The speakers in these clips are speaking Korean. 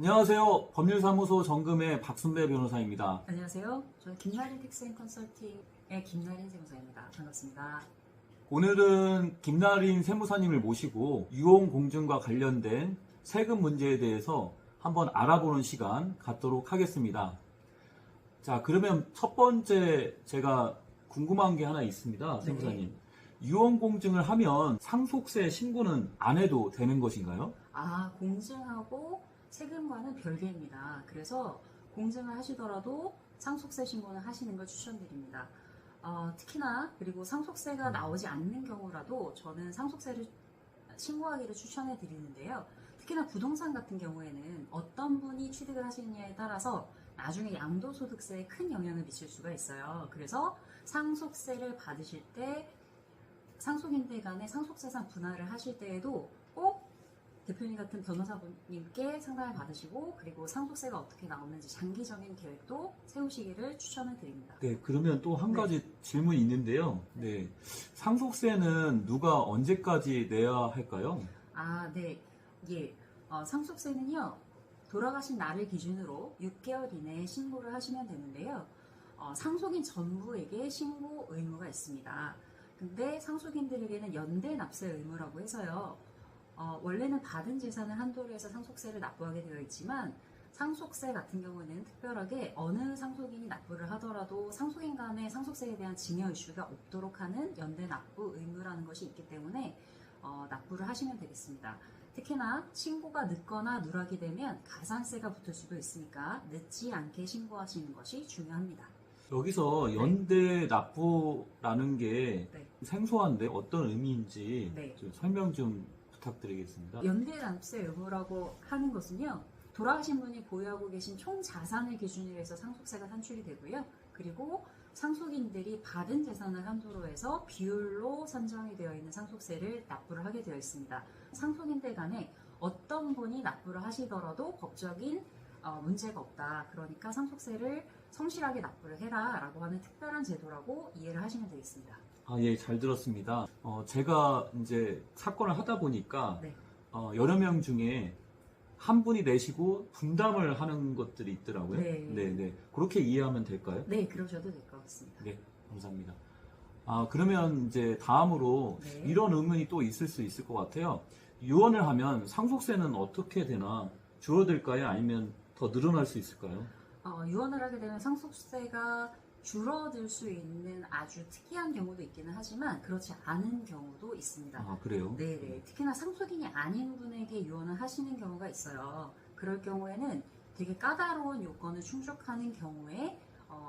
안녕하세요. 법률사무소 정금의 박순배 변호사입니다. 안녕하세요. 저는 김나린 텍스앤 컨설팅의 김나린 세무사입니다. 반갑습니다. 오늘은 김나린 세무사님을 모시고 유언공증과 관련된 세금 문제에 대해서 한번 알아보는 시간 갖도록 하겠습니다. 자, 그러면 첫 번째 제가 궁금한 게 하나 있습니다. 세무사님. 네. 유언공증을 하면 상속세 신고는 안 해도 되는 것인가요? 공증하고 세금과는 별개입니다. 그래서 공증을 하시더라도 상속세 신고는 하시는 걸 추천드립니다. 특히나 그리고 상속세가 나오지 않는 경우라도 저는 상속세를 신고하기를 추천해 드리는데요. 특히나 부동산 같은 경우에는 어떤 분이 취득을 하시느냐에 따라서 나중에 양도소득세에 큰 영향을 미칠 수가 있어요. 그래서 상속세를 받으실 때 상속인들 간의 상속세상 분할을 하실 때에도 꼭 대표님 같은 변호사님께 상담을 받으시고 그리고 상속세가 어떻게 나오는지 장기적인 계획도 세우시기를 추천을 드립니다. 네, 그러면 또 한 가지 질문이 있는데요. 네. 상속세는 누가 언제까지 내야 할까요? 네. 예. 상속세는요, 돌아가신 날을 기준으로 6개월 이내에 신고를 하시면 되는데요. 상속인 전부에게 신고 의무가 있습니다. 근데 상속인들에게는 연대 납세 의무라고 해서요. 원래는 받은 재산을 한도로 해서 상속세를 납부하게 되어 있지만 상속세 같은 경우는 특별하게 어느 상속인이 납부를 하더라도 상속인 간의 상속세에 대한 증여 이슈가 없도록 하는 연대 납부 의무라는 것이 있기 때문에 납부를 하시면 되겠습니다. 특히나 신고가 늦거나 누락이 되면 가산세가 붙을 수도 있으니까 늦지 않게 신고하시는 것이 중요합니다. 여기서 연대 납부라는 게 네. 생소한데 어떤 의미인지 네. 좀 설명 좀 부탁드리겠습니다. 연대 납세 의무라고 하는 것은요, 돌아가신 분이 보유하고 계신 총 자산을 기준으로 해서 상속세가 산출이 되고요. 그리고 상속인들이 받은 재산을 한도로 해서 비율로 산정이 되어 있는 상속세를 납부를 하게 되어 있습니다. 상속인들 간에 어떤 분이 납부를 하시더라도 법적인 문제가 없다. 그러니까 상속세를 성실하게 납부를 해라 라고 하는 특별한 제도라고 이해를 하시면 되겠습니다. 예, 잘 들었습니다. 제가 이제 사건을 하다 보니까 네. 여러 명 중에 한 분이 내시고 분담을 하는 것들이 있더라고요. 네. 네. 그렇게 이해하면 될까요? 네, 그러셔도 될 것 같습니다. 네, 감사합니다. 그러면 이제 다음으로 네. 이런 의문이 또 있을 수 있을 것 같아요. 유언을 하면 상속세는 어떻게 되나? 줄어들까요? 아니면 더 늘어날 수 있을까요? 유언을 하게 되면 상속세가 줄어들 수 있는 아주 특이한 경우도 있기는 하지만 그렇지 않은 경우도 있습니다. 그래요? 네네. 특히나 상속인이 아닌 분에게 유언을 하시는 경우가 있어요. 그럴 경우에는 되게 까다로운 요건을 충족하는 경우에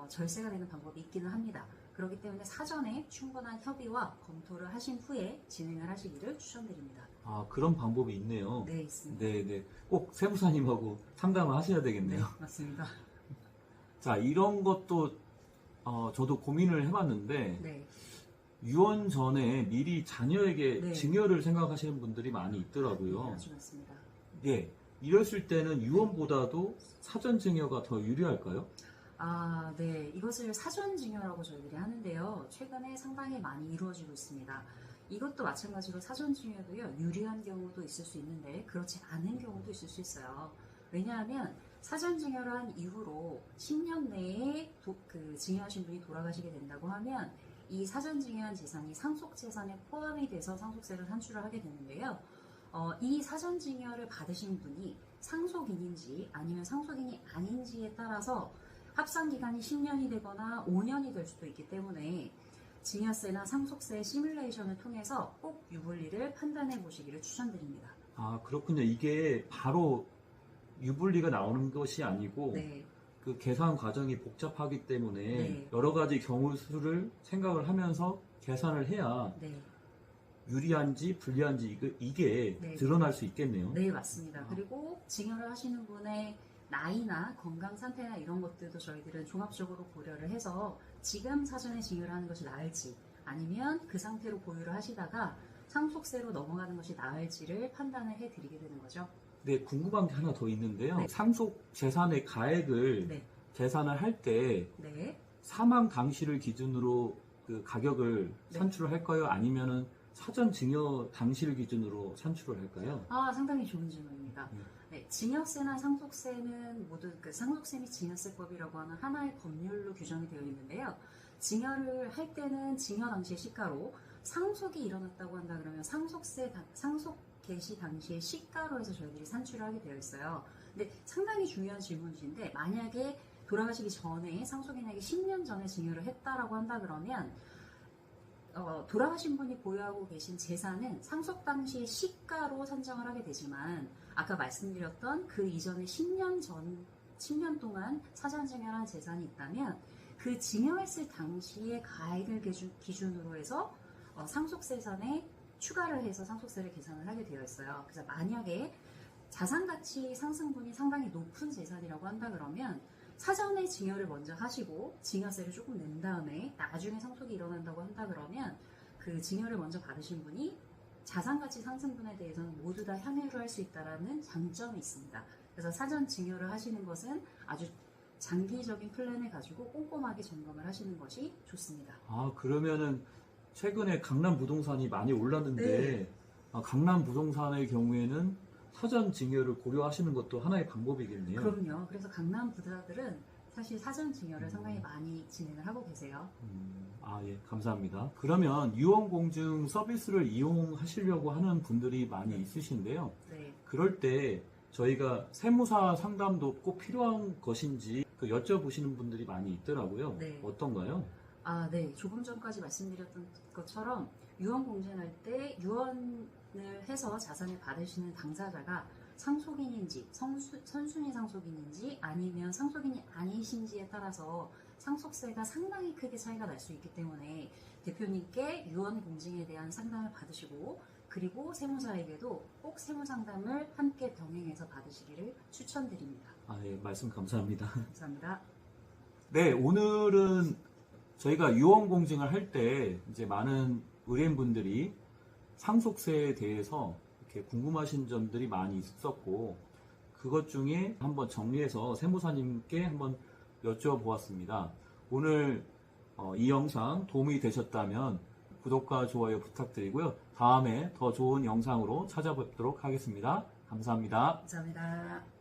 절세가 되는 방법이 있기는 합니다. 그렇기 때문에 사전에 충분한 협의와 검토를 하신 후에 진행을 하시기를 추천드립니다. 그런 방법이 있네요. 네, 있습니다. 네. 꼭 세무사님하고 상담을 하셔야 되겠네요. 네, 맞습니다. 자, 이런 것도 저도 고민을 해봤는데 네. 유언 전에 미리 자녀에게 네. 증여를 생각하시는 분들이 많이 있더라고요. 네, 아주 맞습니다. 예, 이랬을 때는 유언보다도 사전 증여가 더 유리할까요? 네. 이것을 사전증여라고 저희들이 하는데요. 최근에 상당히 많이 이루어지고 있습니다. 이것도 마찬가지로 사전증여도요, 유리한 경우도 있을 수 있는데, 그렇지 않은 경우도 있을 수 있어요. 왜냐하면, 사전증여를 한 이후로 10년 내에 증여하신 분이 돌아가시게 된다고 하면, 이 사전증여한 재산이 상속재산에 포함이 돼서 상속세를 산출을 하게 되는데요. 이 사전증여를 받으신 분이 상속인인지 아니면 상속인이 아닌지에 따라서 합산기간이 10년이 되거나 5년이 될 수도 있기 때문에 증여세나 상속세 시뮬레이션을 통해서 꼭 유불리를 판단해 보시기를 추천드립니다. 그렇군요. 이게 바로 유불리가 나오는 것이 아니고 네. 그 계산 과정이 복잡하기 때문에 네. 여러 가지 경우 수를 생각을 하면서 계산을 해야 네. 유리한지 불리한지 이게 네. 드러날 수 있겠네요. 네, 맞습니다. 그리고 증여를 하시는 분의 나이나 건강 상태나 이런 것들도 저희들은 종합적으로 고려를 해서 지금 사전에 증여를 하는 것이 나을지 아니면 그 상태로 보유를 하시다가 상속세로 넘어가는 것이 나을지를 판단을 해드리게 되는 거죠. 네, 궁금한 게 하나 더 있는데요. 네. 상속 재산의 가액을 네. 계산을 할 때 네. 사망 당시를 기준으로 그 가격을 네. 산출을 할까요? 아니면은 사전 증여 당시를 기준으로 산출을 할까요? 상당히 좋은 질문입니다. 네, 증여세나 상속세는 모두 그 상속세 및 증여세법이라고 하는 하나의 법률로 규정이 되어 있는데요. 증여를 할 때는 증여 당시의 시가로, 상속이 일어났다고 한다 그러면 상속 개시 당시의 시가로 해서 저희들이 산출을 하게 되어 있어요. 근데 상당히 중요한 질문이신데, 만약에 돌아가시기 전에 상속인에게 10년 전에 증여를 했다라고 한다 그러면 돌아가신 분이 보유하고 계신 재산은 상속 당시의 시가로 산정을 하게 되지만, 아까 말씀드렸던 그 이전에 10년 동안 사전 증여한 재산이 있다면 그 증여했을 당시의 가액을 기준으로 해서 상속세산에 추가를 해서 상속세를 계산을 하게 되어 있어요. 그래서 만약에 자산가치 상승분이 상당히 높은 재산이라고 한다 그러면 사전에 증여를 먼저 하시고 증여세를 조금 낸 다음에 나중에 상속이 일어난다고 한다 그러면 그 증여를 먼저 받으신 분이 자산가치 상승분에 대해서는 모두 다 향유를 할 수 있다는 장점이 있습니다. 그래서 사전 증여를 하시는 것은 아주 장기적인 플랜을 가지고 꼼꼼하게 점검을 하시는 것이 좋습니다. 아, 그러면은 최근에 강남 부동산이 많이 올랐는데 네. 강남 부동산의 경우에는 사전 증여를 고려하시는 것도 하나의 방법이겠네요. 그럼요. 그래서 강남 부자들은 사실 사전 증여를 상당히 많이 진행을 하고 계세요. 예, 감사합니다. 그러면 유언공증 서비스를 이용하시려고 하는 분들이 많이 있으신데요. 네. 그럴 때 저희가 세무사 상담도 꼭 필요한 것인지 여쭤보시는 분들이 많이 있더라고요. 네. 어떤가요? 네. 조금 전까지 말씀드렸던 것처럼 유언 공증할 때 유언을 해서 자산을 받으시는 당사자가 상속인인지 선순위 상속인인지 아니면 상속인이 아니신지에 따라서 상속세가 상당히 크게 차이가 날 수 있기 때문에 대표님께 유언 공증에 대한 상담을 받으시고, 그리고 세무사에게도 꼭 세무상담을 함께 병행해서 받으시기를 추천드립니다. 예, 말씀 감사합니다. 감사합니다. 네, 오늘은 저희가 유언공증을 할 때 이제 많은 의뢰인분들이 상속세에 대해서 이렇게 궁금하신 점들이 많이 있었고, 그것 중에 한번 정리해서 세무사님께 한번 여쭤보았습니다. 오늘 이 영상 도움이 되셨다면 구독과 좋아요 부탁드리고요. 다음에 더 좋은 영상으로 찾아뵙도록 하겠습니다. 감사합니다. 감사합니다.